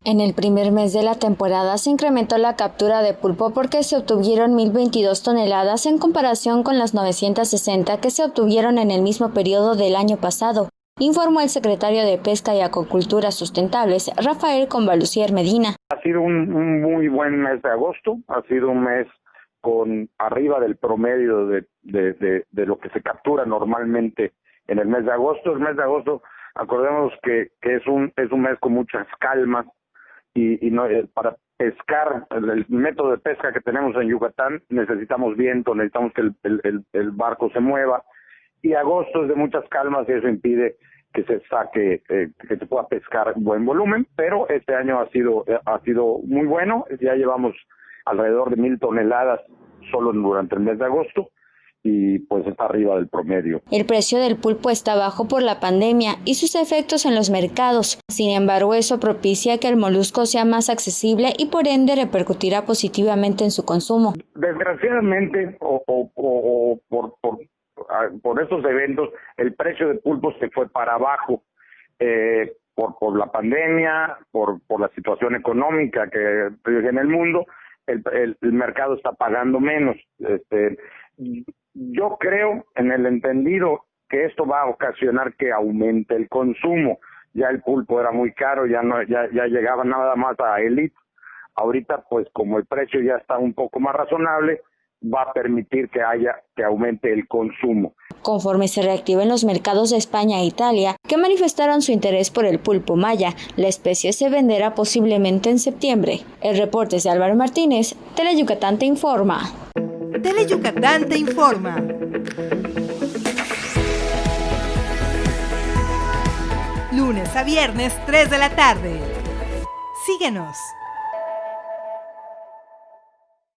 En el primer mes de la temporada se incrementó la captura de pulpo porque se obtuvieron 1.022 toneladas en comparación con las 960 que se obtuvieron en el mismo periodo del año pasado, informó el secretario de Pesca y Acuacultura Sustentables, Rafael Convalucier Medina. Ha sido un muy buen mes de agosto, ha sido un mes con arriba del promedio de lo que se captura normalmente en el mes de agosto. El mes de agosto, acordemos que es un mes con muchas calmas, y no, para pescar, el método de pesca que tenemos en Yucatán, necesitamos viento, necesitamos que el barco se mueva, y agosto es de muchas calmas y eso impide que se saque, que se pueda pescar buen volumen, pero este año ha sido muy bueno. Ya llevamos alrededor de 1,000 toneladas solo durante el mes de agosto, y pues está arriba del promedio. El precio del pulpo está bajo por la pandemia y sus efectos en los mercados. Sin embargo, eso propicia que el molusco sea más accesible y por ende repercutirá positivamente en su consumo. Desgraciadamente, por estos eventos, el precio del pulpo se fue para abajo, por la pandemia, por la situación económica que en el mundo. El mercado está pagando menos. Yo creo, en el entendido, que esto va a ocasionar que aumente el consumo. Ya el pulpo era muy caro, ya llegaba nada más a élite. Ahorita, pues como el precio ya está un poco más razonable, va a permitir que aumente el consumo. Conforme se reactiven los mercados de España e Italia, que manifestaron su interés por el pulpo maya, la especie se venderá posiblemente en septiembre. El reporte es de Álvaro Martínez, Teleyucatán te informa. Teleyucatán te informa. Lunes a viernes, 3 de la tarde. Síguenos.